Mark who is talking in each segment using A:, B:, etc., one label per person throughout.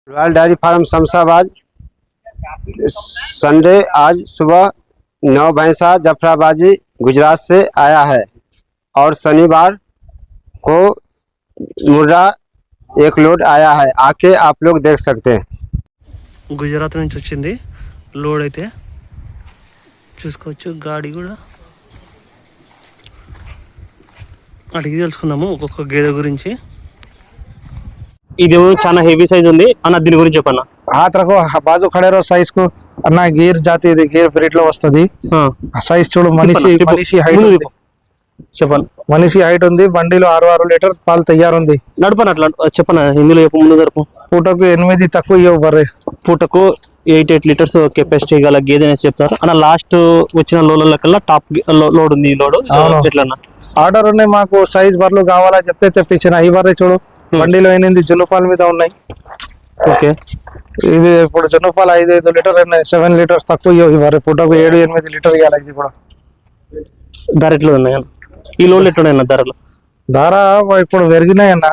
A: Royal dairy farm Shamshabad. Sunday आज सुबह 9 भैंसा जफराबादी गुजरात से आया है और शनिवार को मुर्रा एक लोड आया है। आके आप लोग देख सकते हैं।
B: గుజరాత్ నుంచి వచ్చింది లోడ్ అయితే చూసుకోవచ్చు. గాడి కూడా అడిగి తెలుసుకుందాము ఒక్కొక్క గేదె గురించి. ఇది చాలా హెవీ సైజ్ ఉంది అన్న, దీని గురించి చెప్పన్న.
C: हाथ रखो, बाजू खड़े रहो. साइज को अन्ना गिर जाती है, गिर ब्रीड లో వస్తది. సైజ్ చూడు, మనిషి హైట్ ఉంది.
B: చెప్పన్న.
C: మనిషి హైట్ ఉంది. బండిలో 6 లీటర్ పాలు తయారుంది.
B: నడపన అట్లా చెప్పన్న, హిందీలో చెప్పు, ముందు జరుపు.
C: పూటకు 8 తక్కువ ఇవ్వవు బర్రె.
B: పూటకు 8 లీటర్స్ కెపాసిటీ గల గేదె అనేసి చెప్తారు అన్న. లాస్ట్ వచ్చిన లోడ్ల కల్లా టాప్ లోడ్ ఉంది. ఈ లోడ్ ఎట్లా
C: ఆర్డర్ ఉన్నాయి మాకు. సైజ్ బర్రెలు కావాలా చెప్తే తెప్పించిన. ఈ బర్రె చూడు, బండిలో 8 జున్నుపాల మీద ఉన్నాయి.
B: ఓకే,
C: ఇది ఇప్పుడు జున్నుపాలు 5 లీటర్ 7 లీటర్స్ తక్కువ ఇవ్వవు. ఈ బర్రె పూటకు 7-8 లీటర్ ఇవ్వాలి. ఇది కూడా
B: ధర ఎట్లా ఉన్నాయి ఈ లోడ్లు ఎట్లున్నాయన్న ధరలు?
C: ధర ఇప్పుడు పెరిగినాయన్న.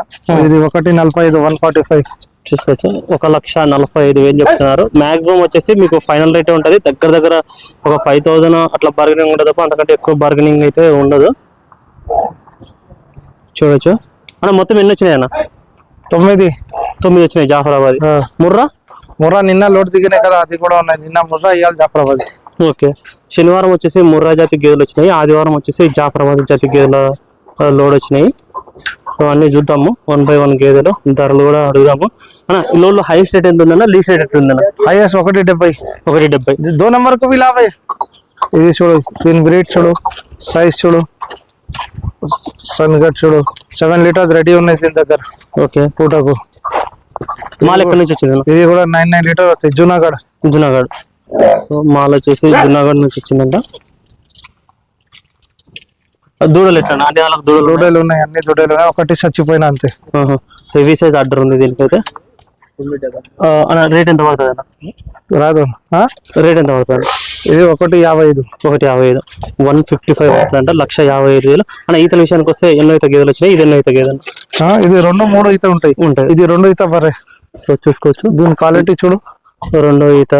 C: ఇది 145 145
B: చూసుకోవచ్చు. 1,45,000 చెప్తున్నారు. మాక్సిమం వచ్చేసి మీకు ఫైనల్ రేట్ ఉంటుంది. దగ్గర ఒక 5,000 అట్లా బార్గెనింగ్ ఉంటుంది తప్ప అంతకంటే ఎక్కువ బార్గెనింగ్ అయితే ఉండదు. చూడొచ్చు అన్న. మొత్తం ఎన్ని వచ్చినాయి అన్న? 9 వచ్చినాయి. జాఫరాబాద్.
C: ముర్రా నిన్న లోడ్ దిగినాయి కదా, అది కూడా ఉన్నాయి. నిన్న ముర్రా ఇవ్వాలి జాఫరాబాద్.
B: ఓకే, శనివారం వచ్చేసి ముర్రా జాతి గేదెలు వచ్చినాయి. ఆదివారం వచ్చేసి జాఫరాబాద్ జాతి గేదెల లోడ్ వచ్చినాయి. సో అన్ని చూద్దాము 1 by 1 గేదెలు ధరలు కూడా అడుగుదాము అన్న. ఈ లోడ్ లో హైయెస్ట్ రేట్ ఎంత ఉందన్న, లీస్ట్ రేట్ ఎంత ఉందన్న?
C: హైయెస్ట్ 170. 2 నెంబర్ కు లాభ. ఇది చూడు, దీని బ్రీడ్ చూడు, సైజ్ చూడు, సన్గట్ చూడు. 7 లీటర్స్ రెడీ ఉన్నాయి దీని దగ్గర.
B: ఓకే,
C: పూటకు.
B: మాల్ ఎక్కడి నుంచి వచ్చింది?
C: ఇది కూడా 9 లీటర్ వస్తాయి. జునాగఢ్.
B: సో మాల్ వచ్చేసి జునాగఢ్ నుంచి వచ్చిందంట. దూడలు ఎట్లా?
C: దూడలు ఉన్నాయి, అన్ని దూడలు ఉన్నాయి. ఒకటి చచ్చిపోయినా అంతే.
B: హెవీ సైజ్ ఆర్డర్ ఉంది దీనికైతే. రేట్ ఎంత పడుతుంది అన్న?
C: రాదు.
B: రేట్ ఎంత పడుతుంది?
C: ఇది 155.
B: 155 అవుతుంది అంట. 1,55,000 అన్న. ఈతల విషయానికి వస్తే ఎన్నో ఈత గేదెలు వచ్చినాయి. ఇది ఎన్నో ఈత గేదెలు?
C: ఇది 2-3 ఈత ఉంటాయి. ఇది 2 ఈత బర్రె.
B: సో చూసుకోవచ్చు.
C: దీని క్వాలిటీ చూడు.
B: 2 ఈత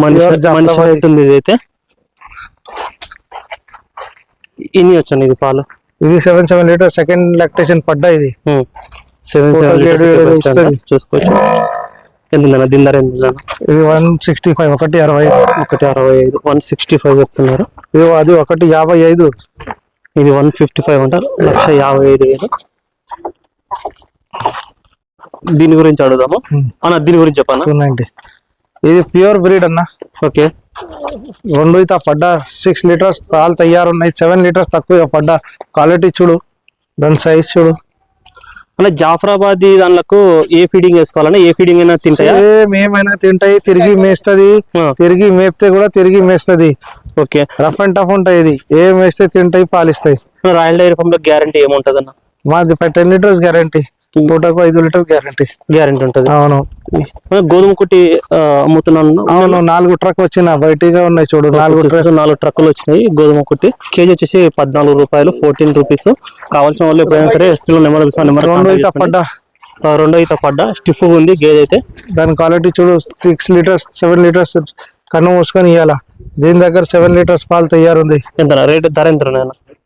B: మనిషి అవుతుంది. ఇది అయితే ఇన్ని వచ్చాను. ఇది పాలు
C: ఇది 7 లీటర్ సెకండ్ లాక్టేషన్ పడ్డా. ఇది
B: 7 లీటర్ చూసుకోవచ్చు. ఎంత దీని ధర ఎంత?
C: ఇది 165. 165
B: 165 చెప్తున్నారు.
C: అది 155.
B: ఇది 155 అంట. 155,000. దీని గురించి అడుగుదాము అన్న. దీని గురించి చెప్పాను.
C: 290. ఇది ప్యూర్ బ్రీడ్ అన్న.
B: ఓకే,
C: 2 ఈత పడ్డా. 6 లీటర్స్ పాలు తయారున్నాయి. 7 లీటర్స్ తక్కువ పడ్డా. క్వాలిటీ చూడు, దాని సైజ్ చూడు.
B: అంటే జాఫరాబాదీ దానిలకు ఏ ఫీడింగ్ వేసుకోవాలన్నా ఏ ఫీడింగ్ అయినా తింటాయి?
C: ఏమైనా తింటాయి. తిరిగి మేస్తుంది. తిరిగి మేపితే కూడా తిరిగి మేస్తుంది.
B: ఓకే,
C: రఫ్ అండ్ టఫ్ ఉంటాయి. ఇది ఏం వేస్తే తింటాయి, పాలిస్తాయి.
B: రాయల్ డైరీ ఫార్మ్ లో గ్యారంటీ ఏముంటది అన్న?
C: మాది 10 లీటర్స్ గ్యారంటీ. పూటకు 5 లీటర్ గ్యారంటీ ఉంటుంది. అవును.
B: గోధుమ కుట్టి అమ్ముతున్నాను.
C: అవును, 4 ట్రక్ వచ్చిన బయటగా ఉన్నాయి చూడు.
B: 4 ట్రక్కులు వచ్చినాయి గోధుమ కుట్టి. కేజీ వచ్చేసి 14 రూపాయలు, 14 రూపీస్. కావాల్సిన వాళ్ళు ఎప్పుడైనా సరే స్క్రీన్ నెంబర్ 2 ఈత పడ్డా స్టిఫ్ ఉంది గేదె అయితే.
C: దాని క్వాలిటీ చూడు. 6 లీటర్స్ 7 లీటర్స్ కన్ను మూసుకొని ఇవ్వాలా. దీని దగ్గర 7 లీటర్స్ పాలు తయారుంది.
B: ఎంత రేట్? ధర ఎంత?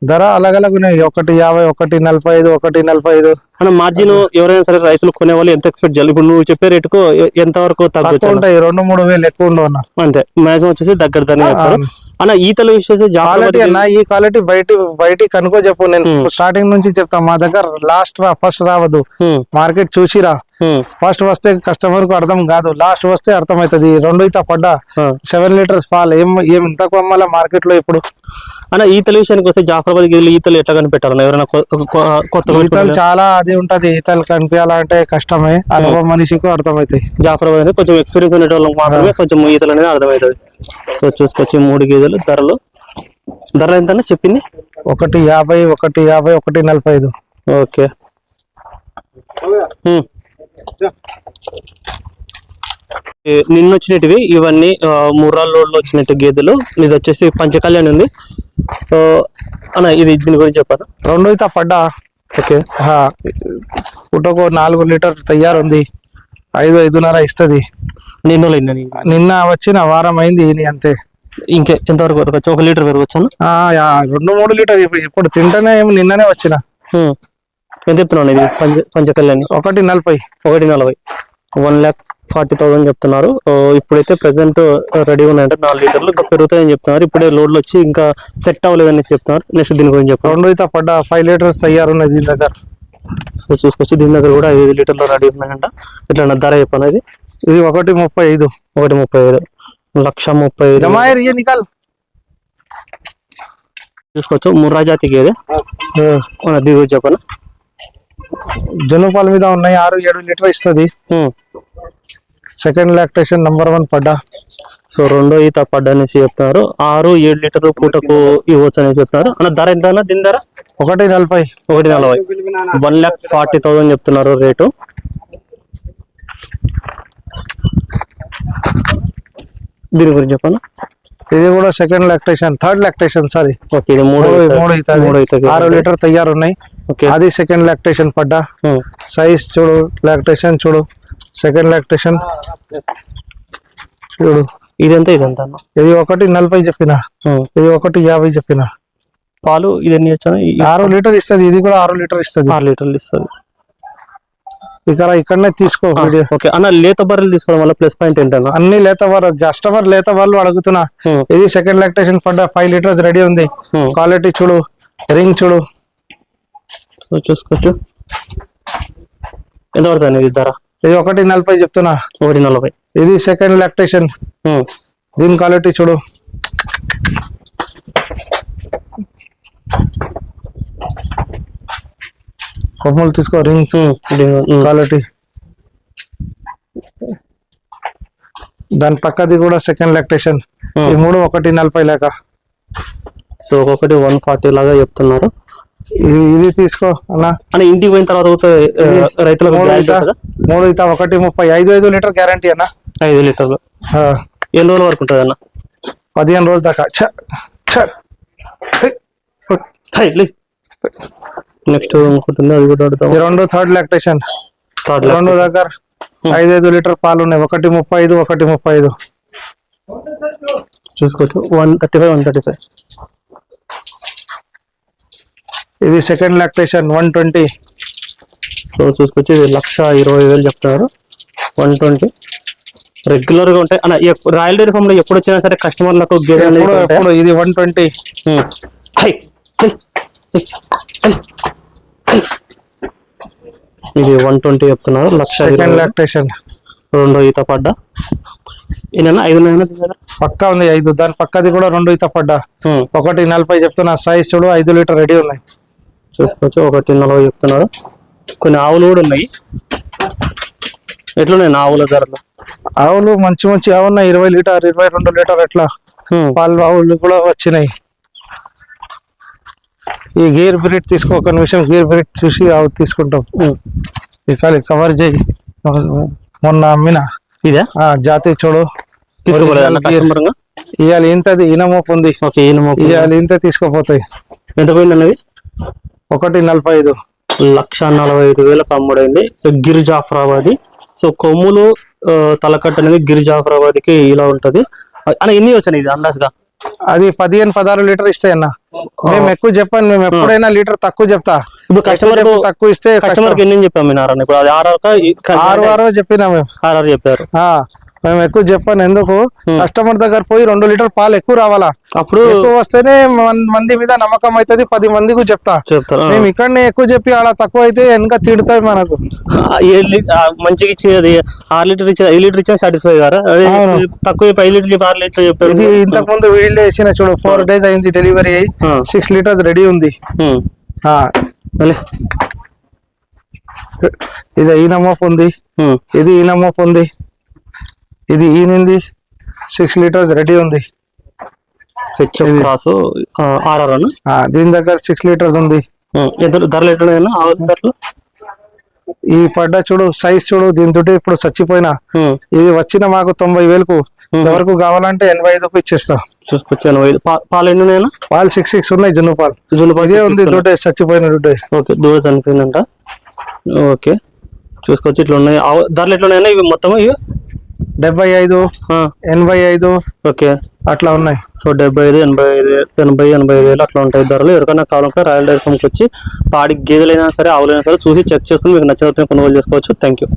C: ధర అలాగలాగా ఉన్నాయి. 150, 145, 145
B: అన్న. మార్జిన్ ఎవరైనా సరే రైతులు కొనే వాళ్ళు ఎంత ఎక్స్పెక్ట్ చేయాలి? ఇప్పుడు నువ్వు చెప్పే రేటుకు ఎంత వరకు తగ్గుతాయి?
C: 2-3 వేలు ఎక్కువ ఉండవు అన్న.
B: అంతే, మాక్సిమం వచ్చేసి దగ్గర చెప్తారు అన్న. ఈతలు విషయం
C: ఈ క్వాలిటీ బయట కనుకో చెప్పు. నేను స్టార్టింగ్ నుంచి చెప్తా. మా దగ్గర ఫస్ట్ రావద్దు. మార్కెట్ చూసిరా. ఫస్ట్ వస్తే కస్టమర్ కు అర్థం కాదు, లాస్ట్ వస్తే అర్థమవుతుంది. 2 ఈత పడ్డా 7 లీటర్స్ పాలు ఏం తక్కువ అమ్మాలా మార్కెట్ లో ఇప్పుడు
B: అన్న. ఈతల విషయానికి వస్తే జాఫరాబాద్ గేదెలు ఈతలు ఎట్లా కనిపెట్టాలన్న? ఎవరైనా కొత్త
C: ఈతలు చాలా అది ఉంటది. ఈతలు కనిపించాలంటే కష్టమే. అనుభవం మనిషికి అర్థమవుతాయి.
B: జాఫరాబాద్ కొంచెం ఎక్స్పీరియన్స్ ఉండే వాళ్ళకి మాత్రమే కొంచెం ఈతలు అనేది అర్థమవుతుంది. సో చూసుకొచ్చి 3 గేదెలు. ధర ఎంత చెప్పింది?
C: 150, 150, 145.
B: ఓకే, నిన్న వచ్చినవి ఇవన్నీ ముర్రా లోడ్ లో వచ్చినట్టు గేదెలు. ఇది వచ్చేసి పంచకళ్యాణ్ ఉంది అన్న. ఇది దీని గురించి చెప్పారు?
C: 2 ఈత పడ్డా. Okay, పుట్టకు 4 litre తయారుంది. 5-5.5 ఇస్తుంది.
B: ఎన్ని రోజులు అయిందని?
C: నిన్న వచ్చిన వారం అయింది ఈయన అంతే.
B: ఇంకా ఎంతవరకు పెరగచ్చు? 1 లీటర్ పెరగచ్చాను.
C: 2-3 లీటర్ ఇప్పుడు తింటేనే నిన్ననే వచ్చిన.
B: ఎంత చెప్తున్నాను ఇది పంచకళ్యాణి?
C: 1.40.
B: 1.40 1,40,000 చెప్తున్నారు. ఇప్పుడైతే ప్రెసెంట్ రెడీ ఉన్నాయంటే 4 లీటర్లు ఇంకా పెరుగుతాయని చెప్తున్నారు. ఇప్పుడే లోడ్లు వచ్చి ఇంకా సెట్ అవ్వలేదని చెప్తున్నారు. నెక్స్ట్ దీని గురించి చెప్పండి.
C: 2 ఈత పడ్డ 5 లీటర్స్ తయారున్నాయి దీని దగ్గర.
B: సో చూసుకొచ్చి దీని దగ్గర కూడా 5 లీటర్లు రెడీ ఉన్నాయంట. ఇట్లా ధర చెప్పండి.
C: ఇది 1.35.
B: 1.35 1,35,000 చూసుకోవచ్చు. ముర్రా జాతి గేదె దిగు చెప్పను.
C: జనుపాల మీద ఉన్నాయి. 6-7 లీటర్ ఇస్తుంది. సెకండ్ లాక్టేషన్ నంబర్ 1 పడ్డా.
B: సో 2వ ఈత పడ్డా అనేసి చెప్తున్నారు. 6-7 లీటర్ పూటకు ఇవ్వచ్చు అనేసి చెప్తున్నారు. అన్న ధర ఎంత అన్న దీని ధర?
C: 1.40.
B: 1,40,000 చెప్తున్నారు రేటు. దీని గురించి చెప్పండి.
C: ఇది కూడా second lactation, third lactation sorry.
B: Okay, ఇది 3
C: 6 లీటర్ తయారు ఉన్నాయి. అది సెకండ్ లాక్టేషన్ పడ్డా. సైజ్ చూడు, లాక్టేషన్ చూడు, సెకండ్ లాక్టేషన్ చూడు.
B: ఇదెంత ఇదంత?
C: ఇది 1.40 చెప్పిన, ఇది 1.50 చెప్పిన.
B: పాలు ఇది ఎన్ని వచ్చాను?
C: 6 లీటర్ ఇస్తుంది. ఇది కూడా 6 లీటర్ ఇస్తుంది.
B: 6 లీటర్లు ఇస్తుంది.
C: ఇక్కడనే తీసుకో.
B: ఓకే అన్న, లేత బర్రెలు తీసుకోవడం వల్ల ప్లస్ పాయింట్ ఏంటన్నా?
C: అన్ని లేత బర్రె, కస్టమర్ లేత వాళ్ళు అడుగుతున్నా. ఇది సెకండ్ లాక్టేషన్ పడ్డా 5 లీటర్స్ రెడీ ఉంది. క్వాలిటీ చూడు, రింగ్ చూడు.
B: చూసుకోవచ్చు. ఎంత పడుతుంది ఇది ధర?
C: ఇది 1.40 చెప్తున్నా.
B: 1.40.
C: ఇది సెకండ్ లాక్టేషన్. దీని క్వాలిటీ చూడు. కొమ్ములు తీసుకో, రింగ్ క్వాలిటీ. దాని పక్కది కూడా సెకండ్ లాక్టేషన్. ఈ 3 1.40 లేక.
B: సో ఒక్కొక్కటి 140 లాగా చెప్తున్నారు.
C: ఇది తీసుకో అన్న.
B: అని ఇంటికి పోయిన తర్వాత రైతులకు
C: 3 ఈత 1.30. 5 లీటర్ గ్యారంటీ అన్న.
B: 5 లీటర్లు ఎన్ని రోజుల వరకు ఉంటుంది అన్న?
C: 15 రోజుల దాకా.
B: నెక్స్ట్ ఇంకోటి అది కూడా అడుగుతాం.
C: 2 థర్డ్ లాక్టేషన్. 2 దగ్గర 5 లీటర్ పాలు ఉన్నాయి. 1.35 1.35
B: చూసుకోవచ్చు. 135.
C: ఇది సెకండ్ లాక్టేషన్ 120.
B: సో చూసుకోవచ్చు. ఇది 1,20,000 చెప్తున్నారు. 120 రెగ్యులర్ గా ఉంటాయి అన్న. రాయల్ డైరీ ఫామ్ లో ఎప్పుడు వచ్చినా సరే కస్టమర్లకు
C: ఇది 120.
B: ఇది 120 చెప్తున్నారు. 1,20,000
C: లాక్టేషన్.
B: 2వ ఈత పడ్డా. ఈయన 5
C: పక్కా ఉంది. 5. దాని పక్కది కూడా 2 ఈత పడ్డా. 1.40 చెప్తున్నా. సైజ్ చూడు, 5 లీటర్ రెడీ ఉన్నాయి.
B: చూసుకోవచ్చు. 1.40 చెప్తున్నారు. కొన్ని ఆవులు కూడా ఉన్నాయి. ఎట్లున్నాయి ఆవుల ధరలు?
C: ఆవులు మంచి ఆవు ఉన్నాయి. 20 లీటర్ 22 లీటర్ ఎట్లా పాలు ఆవులు కూడా వచ్చినాయి. ఈ గేర్ బ్రీడ్ తీసుకో. ఒక నిమిషం గేర్ బ్రీడ్ చూసి ఆవు తీసుకుంటాం. ఇక కవర్ చేయి. మొన్న అమ్మిన
B: ఇదే
C: జాతి చూడు. ఇవాళ ఇంతది ఇనమోపు ఉంది. ఇవాళ ఇంత తీసుకోపోతాయి.
B: ఎంత పోయింది అన్నది?
C: 1.45.
B: 1,45,000 అమ్ముడైంది. గిర్ జాఫరాబాది. సో కొమ్ములు తలకట్టు అనేది గిర్ జాఫరాబాద్కి ఇలా ఉంటది అన్న. ఎన్ని వచ్చాయి ఇది అందాజుగా?
C: అది 15-16 లీటర్ ఇస్తాయి అన్న. మేము ఎక్కువ చెప్పాను. మేము ఎప్పుడైనా లీటర్ తక్కువ చెప్తా.
B: ఇప్పుడు కస్టమర్
C: తక్కువ ఇస్తే
B: కస్టమర్ కి ఎన్ని చెప్పాము? ఇప్పుడు అది
C: 6 చెప్పినా మేము.
B: 6 చెప్పారు.
C: మేము ఎక్కువ చెప్పాను. ఎందుకు కస్టమర్ దగ్గర పోయి 2 లీటర్ పాలు ఎక్కువ రావాలా. అప్పుడు ఎక్కువ వస్తేనే మంది మీద నమ్మకం అవుతుంది. 10 మందికి చెప్తారు. మేము ఇక్కడనే ఎక్కువ చెప్పి అలా తక్కువ అయితే వెనక తిడతాయి మనకు.
B: మంచిగా ఇచ్చేది 6 లీటర్ ఇచ్చి 5 లీటర్ ఇచ్చినా సాటిస్ఫై గారా? తక్కువ 5 లీటర్ 6 లీటర్ చెప్పారు.
C: ఇది ఇంతకు ముందు వీళ్ళు వేసిన చూడు. 4 days అయింది డెలివరీ అయ్యి. 6 లీటర్స్ రెడీ ఉంది. ఇది ఈనమోపు ఉంది. ఇది ఈనమోపు ఉంది. ఇది ఈనింది. 6 లీటర్స్ రెడీ ఉంది. దీని దగ్గర 6 లీటర్స్ ఉంది.
B: ధరలు ఎట్లా?
C: ఈ పడ్డ చూడు, సైజ్ చూడు. దీంతో ఇప్పుడు చచ్చిపోయినా. ఇది వచ్చిన మాకు 90,000కు. ఎవరికి కావాలంటే 85కు ఇచ్చేస్తా.
B: చూసుకోవచ్చు. 85. పాలు ఎన్ని ఉన్నాయన్నా?
C: పాలు 6 ఉన్నాయి. జున్ను పాలు ఇదే ఉంది. దూడే చచ్చిపోయిన దూడే.
B: ఓకే, దూడ చనిపోయిందంట. ఓకే, చూసుకోవచ్చు. ఇట్లా ఉన్నాయి ధరలు ఎట్లా ఉన్నాయన్నా ఇవి మొత్తం ఇవి
C: 75, 85
B: ఓకే
C: అట్లా ఉన్నాయి.
B: సో 75, 85 వేలు అట్లా ఉంటాయి ధరలు. ఎవరికైనా కావాలంటే రాయల్ డైరీ ఫామ్కి వచ్చి పాడి గేదెలైనా సరే ఆవులైనా సరే చూసి చెక్ చేసుకుని మీకు నచ్చిన కొనుగోలు చేసుకోవచ్చు. Thank you.